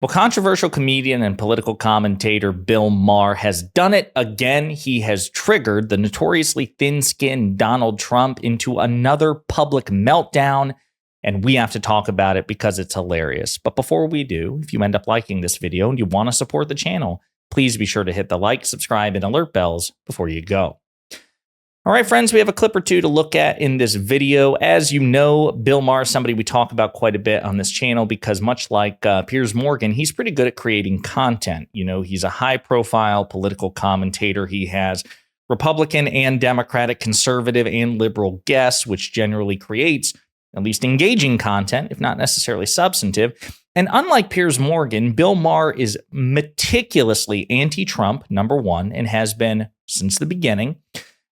Well, controversial comedian and political commentator Bill Maher has done it again. He has triggered the notoriously thin-skinned Donald Trump into another public meltdown, and we have to talk about it because it's hilarious. But before we do, if you end up liking this video and you want to support the channel, please be sure to hit the like, subscribe, and alert bells before you go. All right, friends, we have a clip or two to look at in this video. As you know, Bill Maher is somebody we talk about quite a bit on this channel because much like Piers Morgan, he's pretty good at creating content. You know, he's a high-profile political commentator. He has Republican and Democratic, conservative and liberal guests, which generally creates at least engaging content, if not necessarily substantive. And unlike Piers Morgan, Bill Maher is meticulously anti-Trump, number one, and has been since the beginning.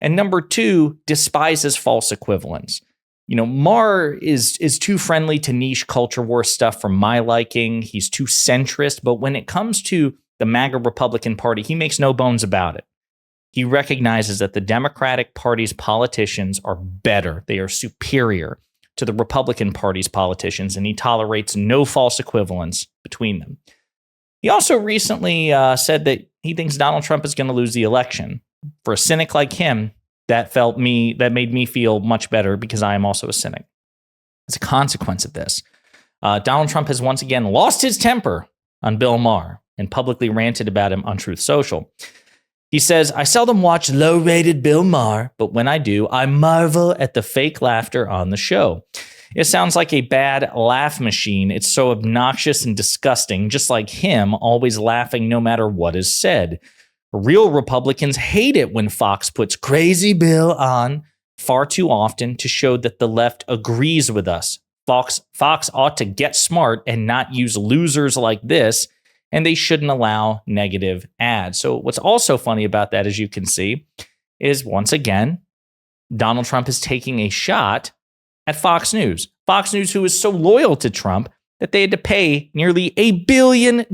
And number two, despises false equivalents. You know, Maher is too friendly to niche culture war stuff for my liking. He's too centrist. But when it comes to the MAGA Republican Party, he makes no bones about it. He recognizes that the Democratic Party's politicians are better. They are superior to the Republican Party's politicians, and he tolerates no false equivalence between them. He also recently said that he thinks Donald Trump is going to lose the election. For a cynic like him, that made me feel much better because I am also a cynic. As a consequence of this, Donald Trump has once again lost his temper on Bill Maher and publicly ranted about him on Truth Social. He says, "I seldom watch low-rated Bill Maher, but when I do, I marvel at the fake laughter on the show. It sounds like a bad laugh machine. It's so obnoxious and disgusting, just like him, always laughing no matter what is said. Real Republicans hate it when Fox puts Crazy Bill on far too often to show that the left agrees with us. Fox ought to get smart and not use losers like this, and they shouldn't allow negative ads." So what's also funny about that, as you can see, is once again, Donald Trump is taking a shot at Fox News. Fox News, who is so loyal to Trump that they had to pay nearly $1 billion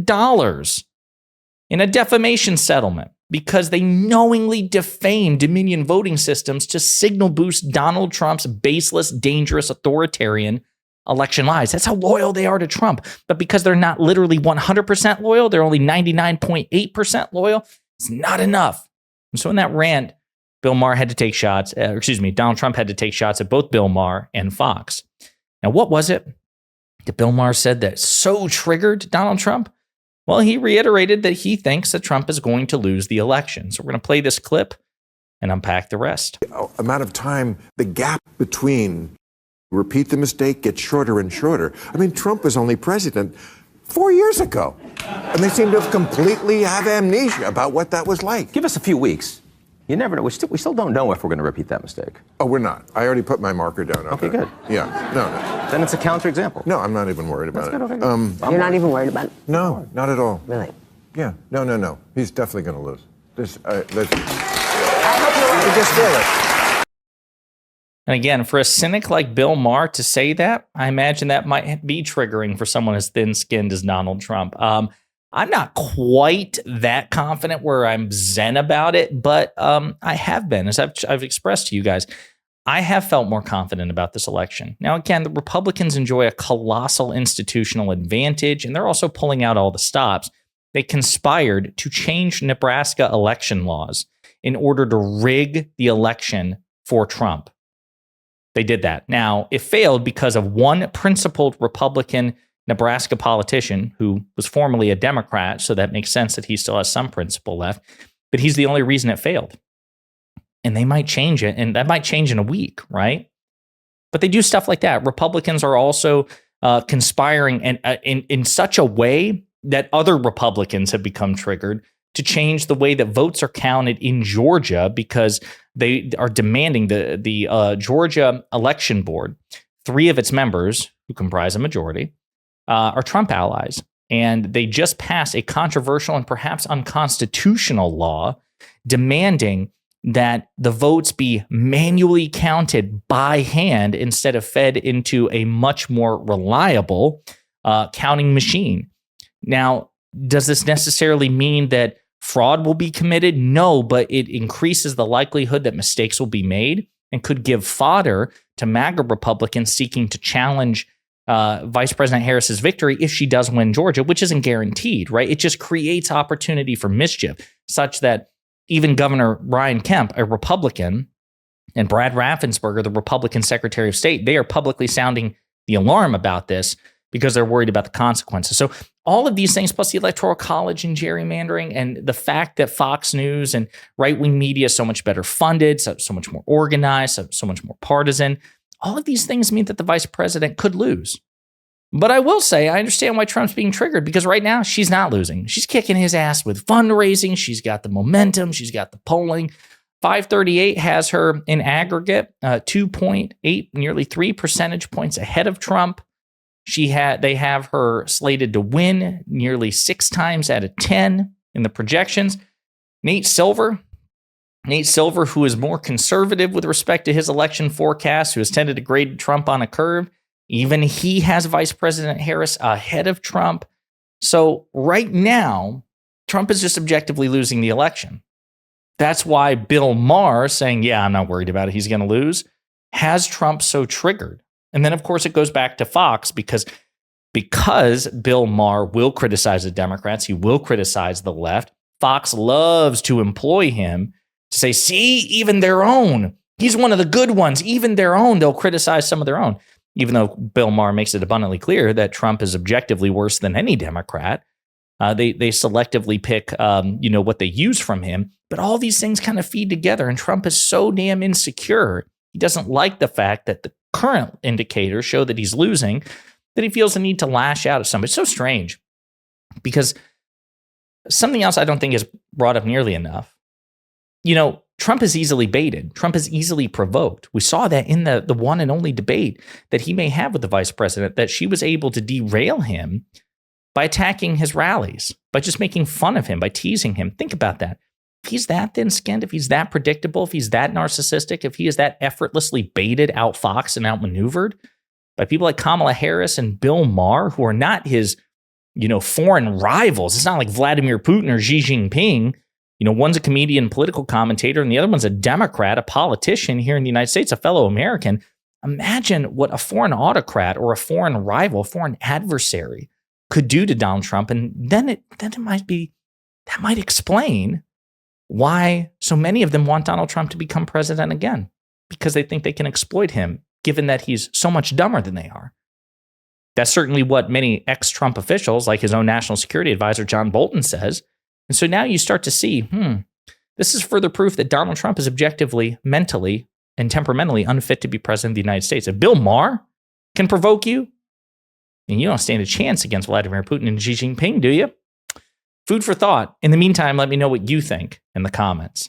in a defamation settlement because they knowingly defamed Dominion voting systems to signal boost Donald Trump's baseless, dangerous, authoritarian election lies. That's how loyal they are to Trump. But because they're not literally 100% loyal, they're only 99.8% loyal, it's not enough. And so in that rant, Donald Trump had to take shots at both Bill Maher and Fox. Now, what was it that Bill Maher said that so triggered Donald Trump? Well, he reiterated that he thinks that Trump is going to lose the election. So we're going to play this clip and unpack the rest. Amount of time, the gap between repeat the mistake gets shorter and shorter. I mean, Trump was only president 4 years ago, and they seem to have completely have amnesia about what that was like. Give us a few weeks. You never know. We still don't know if we're going to repeat that mistake. Oh, we're not. I already put my marker down. Okay, good. Yeah, no. Then it's a counterexample. No, I'm not even worried about it. Okay. You're not even worried about it? No, not at all. Really? Yeah, no. He's definitely going to lose. I hope you're right. I just feel it. And again, for a cynic like Bill Maher to say that, I imagine that might be triggering for someone as thin-skinned as Donald Trump. I'm not quite that confident where I'm zen about it, but I have been, as I've expressed to you guys. I have felt more confident about this election. Now, again, the Republicans enjoy a colossal institutional advantage, and they're also pulling out all the stops. They conspired to change Nebraska election laws in order to rig the election for Trump. They did that. Now, it failed because of one principled Republican Nebraska politician who was formerly a Democrat, so that makes sense that he still has some principle left, but he's the only reason it failed. And they might change it, and that might change in a week, right? But they do stuff like that. Republicans are also conspiring and in such a way that other Republicans have become triggered to change the way that votes are counted in Georgia because they are demanding the Georgia Election Board, 3 of its members, who comprise a majority, are Trump allies. And they just passed a controversial and perhaps unconstitutional law demanding that the votes be manually counted by hand instead of fed into a much more reliable counting machine. Now, does this necessarily mean that fraud will be committed? No, but it increases the likelihood that mistakes will be made and could give fodder to MAGA Republicans seeking to challenge Vice President Harris's victory if she does win Georgia, which isn't guaranteed, right? It just creates opportunity for mischief, such that even Governor Brian Kemp, a Republican, and Brad Raffensperger, the Republican Secretary of State, they are publicly sounding the alarm about this because they're worried about the consequences. So all of these things, plus the Electoral College and gerrymandering, and the fact that Fox News and right-wing media is so much better funded, so much more organized, so much more partisan, all of these things mean that the vice president could lose. But I will say, I understand why Trump's being triggered, because right now she's not losing. She's kicking his ass with fundraising. She's got the momentum. She's got the polling. 538 has her in aggregate 2.8, nearly 3 percentage points ahead of Trump. They have her slated to win nearly 6 times out of 10 in the projections. Nate Silver, who is more conservative with respect to his election forecast, who has tended to grade Trump on a curve, even he has Vice President Harris ahead of Trump. So right now, Trump is just objectively losing the election. That's why Bill Maher saying, yeah, I'm not worried about it, he's going to lose, has Trump so triggered. And then, of course, it goes back to Fox because Bill Maher will criticize the Democrats. He will criticize the left. Fox loves to employ him to say, see, even their own. He's one of the good ones. Even their own, they'll criticize some of their own. Even though Bill Maher makes it abundantly clear that Trump is objectively worse than any Democrat. They selectively pick, what they use from him. But all these things kind of feed together. And Trump is so damn insecure. He doesn't like the fact that the current indicators show that he's losing, that he feels the need to lash out at somebody. It's so strange because something else I don't think is brought up nearly enough. Trump is easily baited. Trump is easily provoked. We saw that in the one and only debate that he may have with the vice president, that she was able to derail him by attacking his rallies, by just making fun of him, by teasing him. Think about that. If he's that thin-skinned, if he's that predictable, if he's that narcissistic, if he is that effortlessly baited, outfoxed, and outmaneuvered by people like Kamala Harris and Bill Maher, who are not his, foreign rivals. It's not like Vladimir Putin or Xi Jinping. One's a comedian, political commentator, and the other one's a Democrat, a politician here in the United States, a fellow American. Imagine what a foreign autocrat or a foreign rival, foreign adversary could do to Donald Trump. And then it might explain why so many of them want Donald Trump to become president again, because they think they can exploit him, given that he's so much dumber than they are. That's certainly what many ex-Trump officials, like his own national security advisor, John Bolton, says. And so now you start to see, this is further proof that Donald Trump is objectively, mentally, and temperamentally unfit to be president of the United States. If Bill Maher can provoke you, then you don't stand a chance against Vladimir Putin and Xi Jinping, do you? Food for thought. In the meantime, let me know what you think in the comments.